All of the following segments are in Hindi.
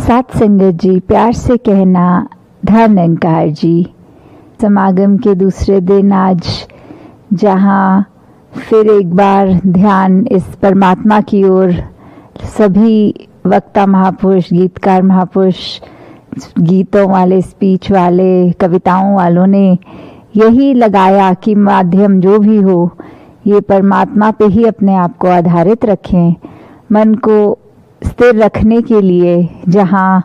साथ संगत जी, प्यार से कहना धर्मनिरंकार जी। समागम के दूसरे दिन आज जहाँ फिर एक बार ध्यान इस परमात्मा की ओर सभी वक्ता महापुरुष, गीतकार महापुरुष, गीतों वाले, स्पीच वाले, कविताओं वालों ने यही लगाया कि माध्यम जो भी हो ये परमात्मा पे ही अपने आप को आधारित रखें। मन को स्थिर रखने के लिए जहाँ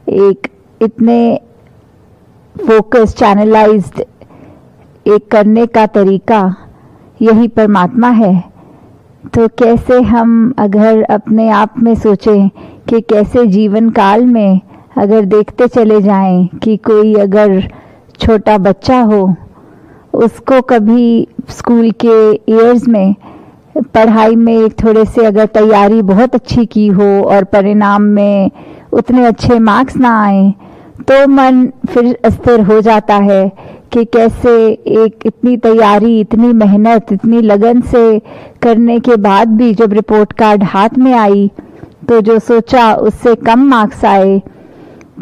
एक इतने फोकस, चैनलाइज्ड एक करने का तरीका यही परमात्मा है, तो कैसे हम अगर अपने आप में सोचें कि कैसे जीवन काल में अगर देखते चले जाएं कि कोई अगर छोटा बच्चा हो, उसको कभी स्कूल के ईयर्स में पढ़ाई में थोड़े से अगर तैयारी बहुत अच्छी की हो और परिणाम में उतने अच्छे मार्क्स ना आए तो मन फिर अस्थिर हो जाता है कि कैसे एक इतनी तैयारी, इतनी मेहनत, इतनी लगन से करने के बाद भी जब रिपोर्ट कार्ड हाथ में आई तो जो सोचा उससे कम मार्क्स आए,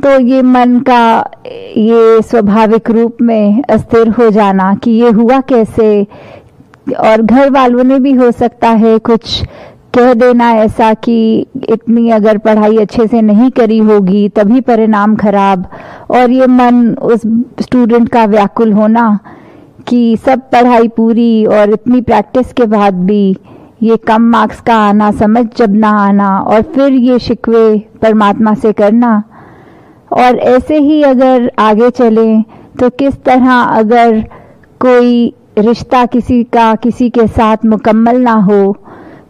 तो ये मन का ये स्वाभाविक रूप में अस्थिर हो जाना कि ये हुआ कैसे। और घर वालों ने भी हो सकता है कुछ कह देना ऐसा कि इतनी अगर पढ़ाई अच्छे से नहीं करी होगी तभी परिणाम खराब, और ये मन उस स्टूडेंट का व्याकुल होना कि सब पढ़ाई पूरी और इतनी प्रैक्टिस के बाद भी ये कम मार्क्स का आना, समझ जब ना आना, और फिर ये शिकवे परमात्मा से करना। और ऐसे ही अगर आगे चलें तो किस तरह अगर कोई रिश्ता किसी का किसी के साथ मुकम्मल ना हो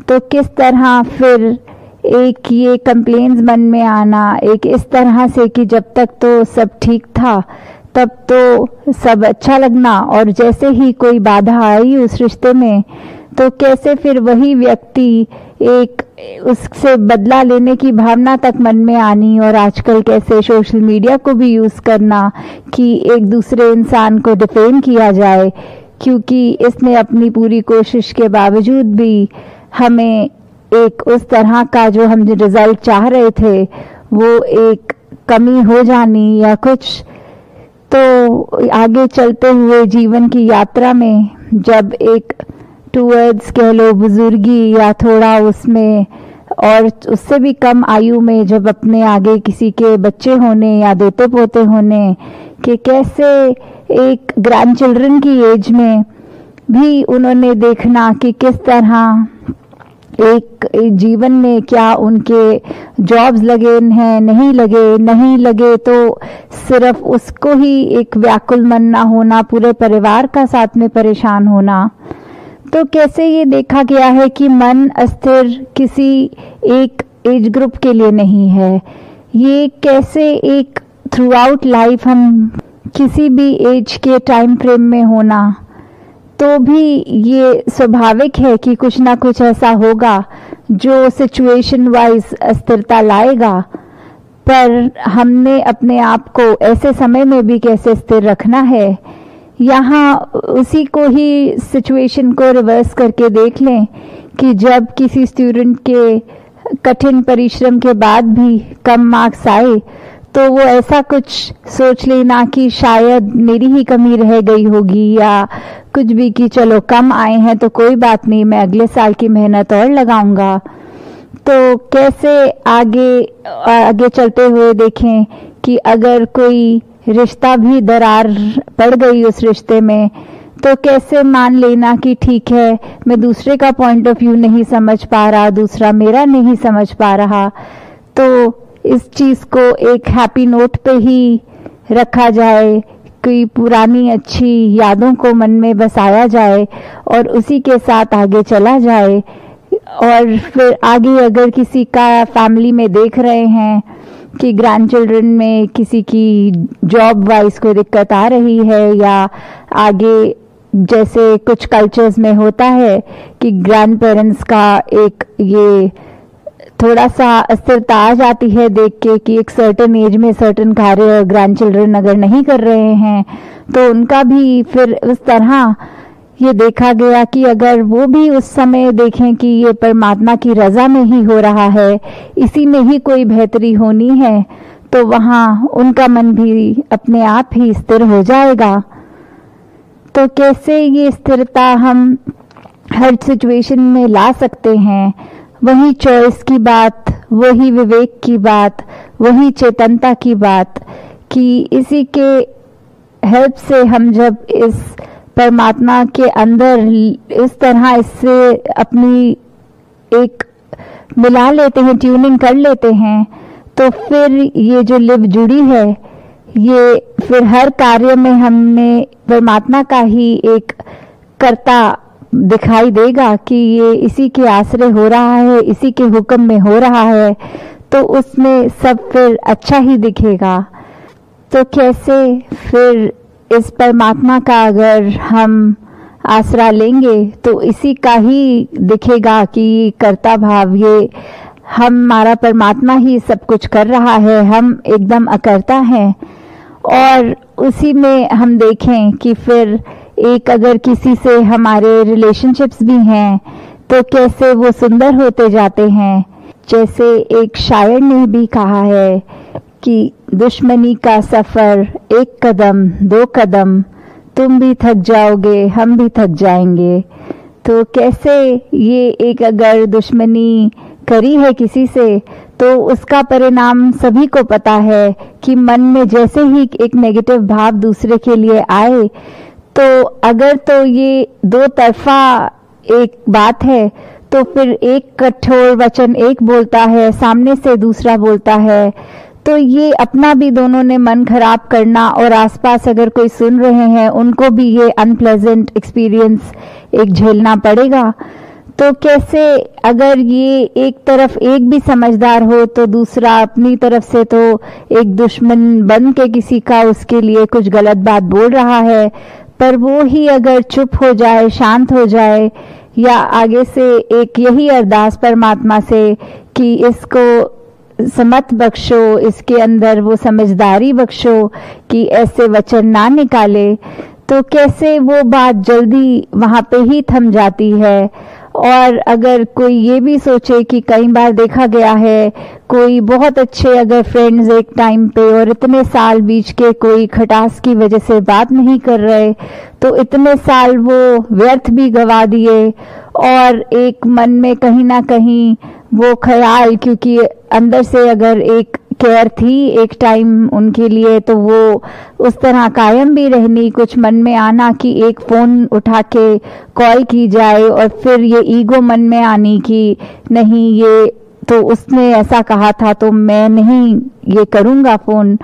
तो किस तरह फिर एक ये कंप्लेंट्स मन में आना, एक इस तरह से कि जब तक तो सब ठीक था तब तो सब अच्छा लगना, और जैसे ही कोई बाधा आई उस रिश्ते में तो कैसे फिर वही व्यक्ति एक उससे बदला लेने की भावना तक मन में आनी। और आजकल कैसे सोशल मीडिया को भी यूज़ करना कि एक दूसरे इंसान को डिफेम किया जाए क्योंकि इसने अपनी पूरी कोशिश के बावजूद भी हमें एक उस तरह का जो हम रिजल्ट चाह रहे थे वो एक कमी हो जानी या कुछ। तो आगे चलते हुए जीवन की यात्रा में जब एक टूवर्ड्स कह लो बुजुर्गी या थोड़ा उसमें और उससे भी कम आयु में जब अपने आगे किसी के बच्चे होने या दोते पोते होने कि कैसे एक ग्रैंड चिल्ड्रन की एज में भी उन्होंने देखना कि किस तरह एक जीवन में क्या उनके जॉब्स लगे हैं, नहीं लगे तो सिर्फ उसको ही एक व्याकुल मन ना होना, पूरे परिवार का साथ में परेशान होना। तो कैसे ये देखा गया है कि मन अस्थिर किसी एक एज ग्रुप के लिए नहीं है, ये कैसे एक थ्रू आउट लाइफ हम किसी भी एज के टाइम फ्रेम में होना तो भी ये स्वाभाविक है कि कुछ ना कुछ ऐसा होगा जो सिचुएशन वाइज अस्थिरता लाएगा, पर हमने अपने आप को ऐसे समय में भी कैसे स्थिर रखना है। यहाँ उसी को ही सिचुएशन को रिवर्स करके देख लें कि जब किसी स्टूडेंट के कठिन परिश्रम के बाद भी कम मार्क्स आए तो वो ऐसा कुछ सोच लेना कि शायद मेरी ही कमी रह गई होगी या कुछ भी कि चलो कम आए हैं तो कोई बात नहीं, मैं अगले साल की मेहनत और लगाऊंगा। तो कैसे आगे चलते हुए देखें कि अगर कोई रिश्ता भी दरार पड़ गई उस रिश्ते में तो कैसे मान लेना कि ठीक है, मैं दूसरे का पॉइंट ऑफ व्यू नहीं समझ पा रहा, दूसरा मेरा नहीं समझ पा रहा, तो इस चीज़ को एक हैप्पी नोट पे ही रखा जाए, कोई पुरानी अच्छी यादों को मन में बसाया जाए और उसी के साथ आगे चला जाए। और फिर आगे अगर किसी का फैमिली में देख रहे हैं कि ग्रैंड चिल्ड्रन में किसी की जॉब वाइज कोई दिक्कत आ रही है या आगे जैसे कुछ कल्चर्स में होता है कि ग्रैंड पेरेंट्स का एक ये थोड़ा सा अस्थिरता आ जाती है देख के कि एक सर्टेन एज में सर्टेन कार्य ग्रैंड चिल्ड्रन अगर नहीं कर रहे हैं तो उनका भी फिर उस तरह ये देखा गया कि अगर वो भी उस समय देखें कि ये परमात्मा की रजा में ही हो रहा है, इसी में ही कोई बेहतरी होनी है, तो वहाँ उनका मन भी अपने आप ही स्थिर हो जाएगा। तो कैसे ये स्थिरता हम हर सिचुएशन में ला सकते हैं, वही चॉइस की बात, वही विवेक की बात, वही चेतनता की बात, कि इसी के हेल्प से हम जब इस परमात्मा के अंदर इस तरह इससे अपनी एक मिला लेते हैं, ट्यूनिंग कर लेते हैं, तो फिर ये जो लिव जुड़ी है, ये फिर हर कार्य में हमें परमात्मा का ही एक कर्ता दिखाई देगा कि ये इसी के आश्रय हो रहा है, इसी के हुक्म में हो रहा है, तो उसमें सब फिर अच्छा ही दिखेगा। तो कैसे फिर इस परमात्मा का अगर हम आसरा लेंगे तो इसी का ही दिखेगा कि कर्ता भाव, ये हमारा परमात्मा ही सब कुछ कर रहा है, हम एकदम अकर्ता हैं। और उसी में हम देखें कि फिर एक अगर किसी से हमारे रिलेशनशिप्स भी हैं तो कैसे वो सुंदर होते जाते हैं। जैसे एक शायर ने भी कहा है कि दुश्मनी का सफर एक कदम दो कदम, तुम भी थक जाओगे हम भी थक जाएंगे। तो कैसे ये एक अगर दुश्मनी करी है किसी से तो उसका परिणाम सभी को पता है कि मन में जैसे ही एक नेगेटिव भाव दूसरे के लिए आए, तो अगर तो ये दो तरफा एक बात है, तो फिर एक कठोर वचन एक बोलता है, सामने से दूसरा बोलता है, तो ये अपना भी दोनों ने मन खराब करना और आसपास अगर कोई सुन रहे हैं उनको भी ये अनप्लेजेंट एक्सपीरियंस एक झेलना पड़ेगा। तो कैसे अगर ये एक तरफ एक भी समझदार हो तो दूसरा अपनी तरफ से तो एक दुश्मन बन के किसी का उसके लिए कुछ गलत बात बोल रहा है, पर वो ही अगर चुप हो जाए, शांत हो जाए, या आगे से एक यही अरदास परमात्मा से कि इसको समत बख्शो, इसके अंदर वो समझदारी बख्शो कि ऐसे वचन ना निकाले, तो कैसे वो बात जल्दी वहां पे ही थम जाती है। और अगर कोई ये भी सोचे कि कई बार देखा गया है कोई बहुत अच्छे अगर फ्रेंड्स एक टाइम पे और इतने साल बीच के कोई खटास की वजह से बात नहीं कर रहे, तो इतने साल वो व्यर्थ भी गवा दिए, और एक मन में कहीं ना कहीं वो ख्याल, क्योंकि अंदर से अगर एक केयर थी एक टाइम उनके लिए, तो वो उस तरह कायम भी रहनी, कुछ मन में आना कि एक फोन उठा के कॉल की जाए, और फिर ये ईगो मन में आनी कि नहीं ये तो उसने ऐसा कहा था तो मैं नहीं ये करूंगा फोन।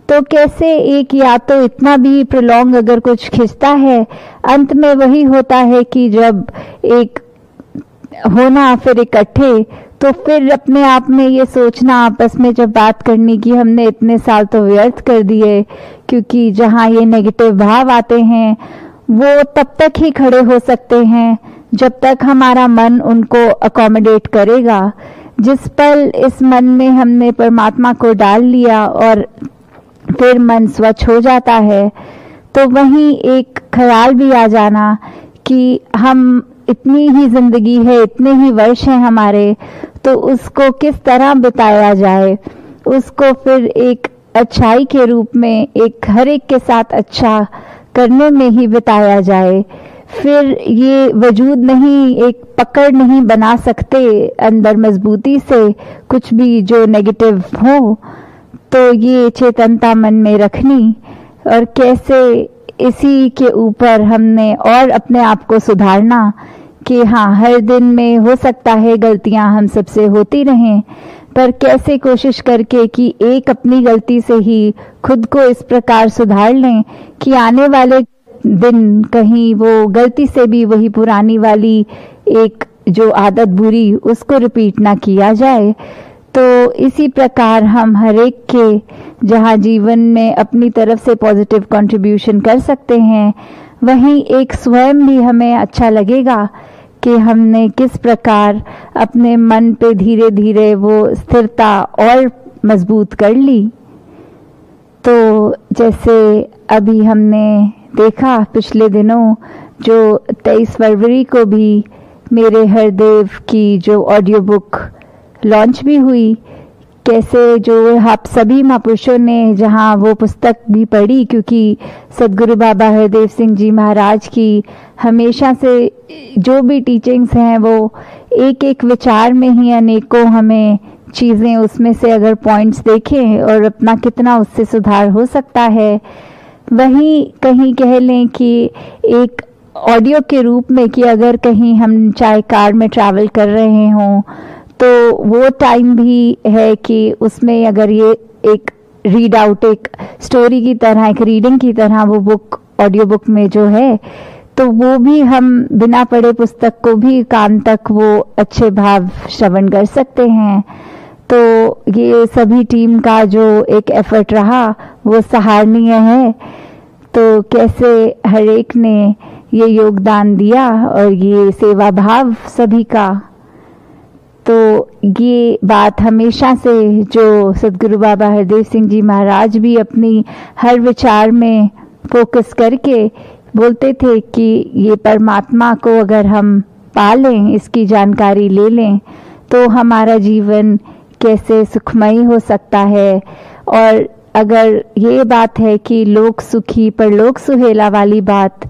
तो कैसे एक या तो इतना भी प्रलॉन्ग अगर कुछ खिंचता है, अंत में वही होता है कि जब एक होना फिर इकट्ठे, तो फिर अपने आप में ये सोचना आपस में जब बात करनी कि हमने इतने साल तो व्यर्थ कर दिए, क्योंकि जहाँ ये नेगेटिव भाव आते हैं वो तब तक ही खड़े हो सकते हैं जब तक हमारा मन उनको अकोमोडेट करेगा। जिस पल इस मन में हमने परमात्मा को डाल लिया और फिर मन स्वच्छ हो जाता है, तो वहीं एक ख्याल भी आ जाना कि हम इतनी ही जिंदगी है, इतने ही वर्ष हैं हमारे, तो उसको किस तरह बिताया जाए, उसको फिर एक अच्छाई के रूप में एक हर एक के साथ अच्छा करने में ही बिताया जाए। फिर ये वजूद नहीं, एक पकड़ नहीं बना सकते अंदर मजबूती से कुछ भी जो नेगेटिव हो, तो ये चेतनता मन में रखनी, और कैसे इसी के ऊपर हमने और अपने आप को सुधारना कि हाँ हर दिन में हो सकता है गलतियां हम सबसे होती रहें, पर कैसे कोशिश करके कि एक अपनी गलती से ही खुद को इस प्रकार सुधार लें कि आने वाले दिन कहीं वो गलती से भी वही पुरानी वाली एक जो आदत बुरी उसको रिपीट ना किया जाए। तो इसी प्रकार हम हर एक के जहाँ जीवन में अपनी तरफ से पॉजिटिव कंट्रीब्यूशन कर सकते हैं, वहीं एक स्वयं भी हमें अच्छा लगेगा कि हमने किस प्रकार अपने मन पे धीरे धीरे वो स्थिरता और मजबूत कर ली। तो जैसे अभी हमने देखा पिछले दिनों जो 23 फरवरी को भी मेरे हरदेव की जो ऑडियो बुक लॉन्च भी हुई, कैसे जो आप सभी महापुरुषों ने जहाँ वो पुस्तक भी पढ़ी, क्योंकि सदगुरु बाबा हरदेव सिंह जी महाराज की हमेशा से जो भी टीचिंग्स हैं वो एक एक विचार में ही अनेकों हमें चीज़ें उसमें से अगर पॉइंट्स देखें और अपना कितना उससे सुधार हो सकता है, वहीं कहीं कह लें कि एक ऑडियो के रूप में कि अगर कहीं हम चाहे कार में ट्रैवल कर रहे हों तो वो टाइम भी है कि उसमें अगर ये एक रीड आउट, एक स्टोरी की तरह, एक रीडिंग की तरह वो बुक ऑडियो बुक में जो है, तो वो भी हम बिना पढ़े पुस्तक को भी कान तक वो अच्छे भाव श्रवण कर सकते हैं। तो ये सभी टीम का जो एक एफर्ट रहा वो सराहनीय है। तो कैसे हर एक ने ये योगदान दिया और ये सेवा भाव सभी का, तो ये बात हमेशा से जो सदगुरु बाबा हरदेव सिंह जी महाराज भी अपनी हर विचार में फोकस करके बोलते थे कि ये परमात्मा को अगर हम पा लें, इसकी जानकारी ले लें, तो हमारा जीवन कैसे सुखमयी हो सकता है। और अगर ये बात है कि लोक सुखी परलोक सुहेला वाली बात,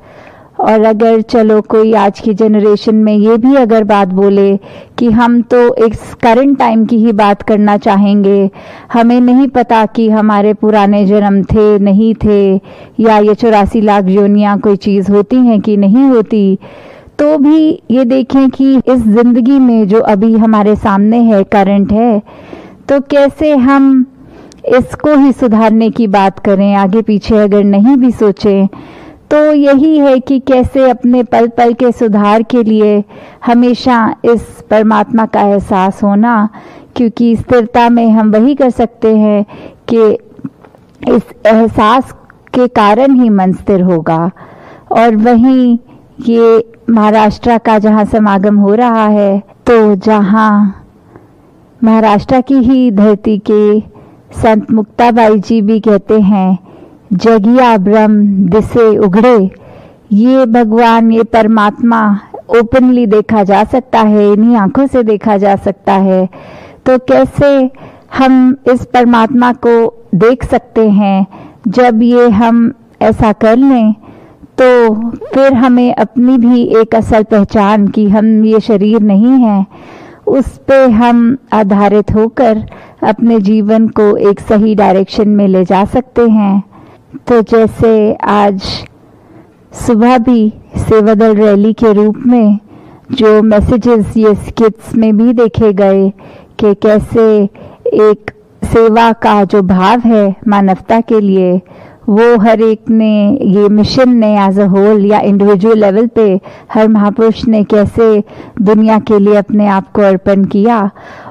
और अगर चलो कोई आज की जनरेशन में ये भी अगर बात बोले कि हम तो इस करंट टाइम की ही बात करना चाहेंगे, हमें नहीं पता कि हमारे पुराने जन्म थे नहीं थे, या ये 84 लाख योनियां कोई चीज़ होती हैं कि नहीं होती, तो भी ये देखें कि इस जिंदगी में जो अभी हमारे सामने है, करंट है, तो कैसे हम इसको ही सुधारने की बात करें, आगे पीछे अगर नहीं भी सोचें। तो यही है कि कैसे अपने पल पल के सुधार के लिए हमेशा इस परमात्मा का एहसास होना, क्योंकि स्थिरता में हम वही कर सकते हैं कि इस एहसास के कारण ही मन स्थिर होगा। और वहीं ये महाराष्ट्र का जहाँ समागम हो रहा है, तो जहाँ महाराष्ट्र की ही धरती के संत मुक्ताबाई जी भी कहते हैं, जगिया ब्रह्म दिसे उघड़े, ये भगवान, ये परमात्मा ओपनली देखा जा सकता है, इन्हीं आंखों से देखा जा सकता है। तो कैसे हम इस परमात्मा को देख सकते हैं, जब ये हम ऐसा कर लें तो फिर हमें अपनी भी एक असल पहचान कि हम ये शरीर नहीं है, उस पे हम आधारित होकर अपने जीवन को एक सही डायरेक्शन में ले जा सकते हैं। तो जैसे आज सुबह भी सेवादल रैली के रूप में जो मैसेजेस ये स्किट्स में भी देखे गए कि कैसे एक सेवा का जो भाव है मानवता के लिए, वो हर एक ने, ये मिशन ने एज अ होल या इंडिविजुअल लेवल पे हर महापुरुष ने कैसे दुनिया के लिए अपने आप को अर्पण किया,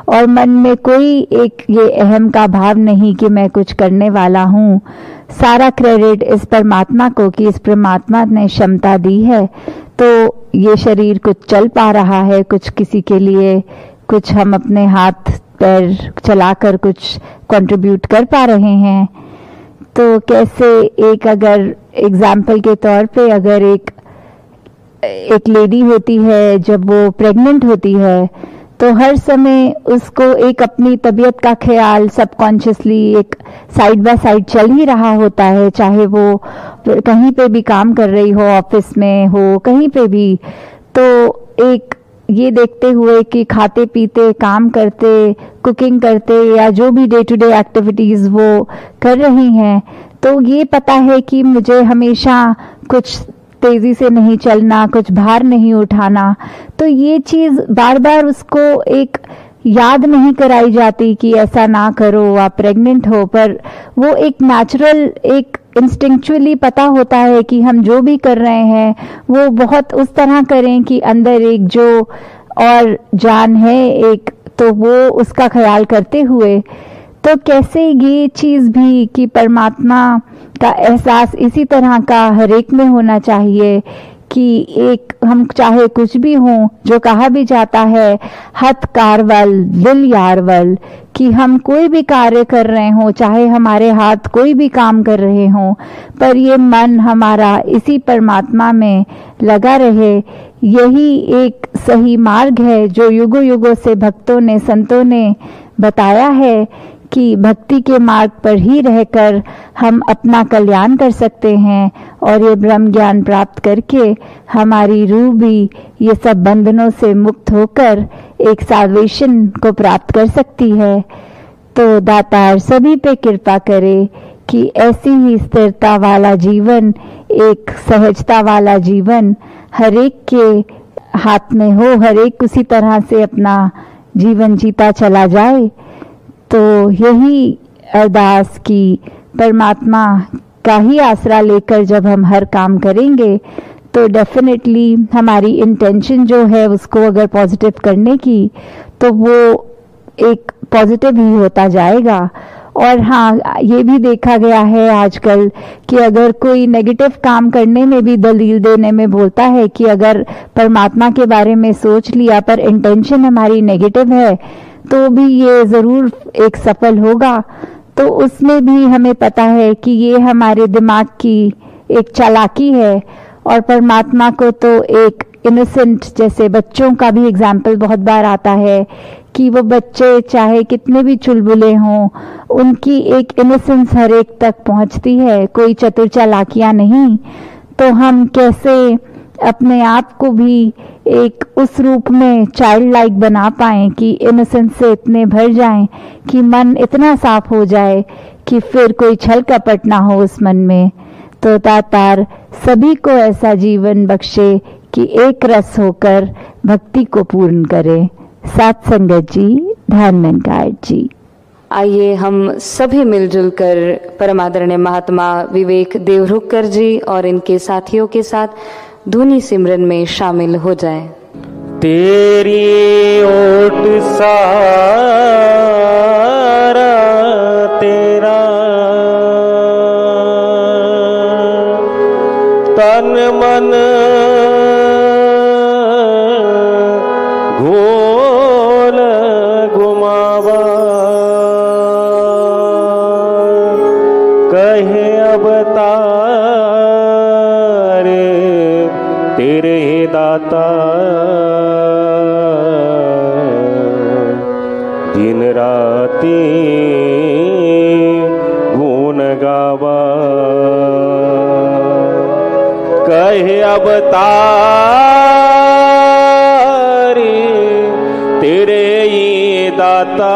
और मन में कोई एक ये अहम का भाव नहीं कि मैं कुछ करने वाला हूँ। सारा क्रेडिट इस परमात्मा को कि इस परमात्मा ने क्षमता दी है, तो ये शरीर कुछ चल पा रहा है, कुछ किसी के लिए कुछ हम अपने हाथ पैर चलाकर कुछ कंट्रीब्यूट कर पा रहे हैं। तो कैसे एक अगर एग्जाम्पल के तौर पे अगर एक लेडी होती है, जब वो प्रेग्नेंट होती है, तो हर समय उसको एक अपनी तबीयत का ख्याल सबकॉन्शियसली एक साइड बाय साइड चल ही रहा होता है, चाहे वो कहीं पे भी काम कर रही हो, ऑफिस में हो, कहीं पे भी। तो एक ये देखते हुए कि खाते पीते, काम करते, कुकिंग करते, या जो भी डे टू डे एक्टिविटीज वो कर रही हैं, तो ये पता है कि मुझे हमेशा कुछ तेजी से नहीं चलना, कुछ भार नहीं उठाना। तो ये चीज बार बार उसको एक याद नहीं कराई जाती कि ऐसा ना करो, आप प्रेग्नेंट हो, पर वो एक नेचुरल, एक इंस्टिंक्चुअली पता होता है कि हम जो भी कर रहे हैं वो बहुत उस तरह करें कि अंदर एक जो और जान है एक, तो वो उसका ख्याल करते हुए। तो कैसे ये चीज भी कि परमात्मा का एहसास इसी तरह का हर एक में होना चाहिए कि एक हम चाहे कुछ भी हों, जो कहा भी जाता है हथ कारवल दिल यारवल, कि हम कोई भी कार्य कर रहे हों, चाहे हमारे हाथ कोई भी काम कर रहे हों, पर ये मन हमारा इसी परमात्मा में लगा रहे। यही एक सही मार्ग है जो युगों युगों से भक्तों ने, संतों ने बताया है कि भक्ति के मार्ग पर ही रहकर हम अपना कल्याण कर सकते हैं और ये ब्रह्म ज्ञान प्राप्त करके हमारी रूह भी ये सब बंधनों से मुक्त होकर एक साल्वेशन को प्राप्त कर सकती है। तो दातार सभी पे कृपा करे कि ऐसी ही स्थिरता वाला जीवन, एक सहजता वाला जीवन हर एक के हाथ में हो, हर एक उसी तरह से अपना जीवन जीता चला जाए। तो यही अरदास की परमात्मा का ही आसरा लेकर जब हम हर काम करेंगे तो डेफिनेटली हमारी इंटेंशन जो है उसको अगर पॉजिटिव करने की, तो वो एक पॉजिटिव ही होता जाएगा। और हाँ, ये भी देखा गया है आजकल कि अगर कोई नेगेटिव काम करने में भी दलील देने में बोलता है कि अगर परमात्मा के बारे में सोच लिया पर इंटेंशन हमारी नेगेटिव है तो भी ये ज़रूर एक सफल होगा, तो उसमें भी हमें पता है कि ये हमारे दिमाग की एक चालाकी है। और परमात्मा को तो एक इनोसेंट, जैसे बच्चों का भी एग्जाम्पल बहुत बार आता है कि वो बच्चे चाहे कितने भी चुलबुले हों, उनकी एक इनोसेंस हर एक तक पहुंचती है, कोई चतुर चालाकियां नहीं। तो हम कैसे अपने आप को भी एक उस रूप में चाइल्ड लाइक बना पाएं कि इनोसेंस से इतने भर जाएं कि मन इतना साफ हो जाए कि फिर कोई छल कपट ना हो उस मन में। तो दातार सभी को ऐसा जीवन बख्शे कि एक रस होकर भक्ति को पूर्ण करे। सात संगत जी, ध्यान निरंकार जी। आइए हम सभी मिलजुल कर परमादरणीय महात्मा विवेक देवरुखकर जी और इनके साथियों के साथ धुनी सिमरन में शामिल हो जाएं। तेरी ओट सारा तेरा तन मन घोल घुमावा, कहे अवतार तेरे दाता, दिन राती गुण गावा, कहे अवतार तेरे ही दाता,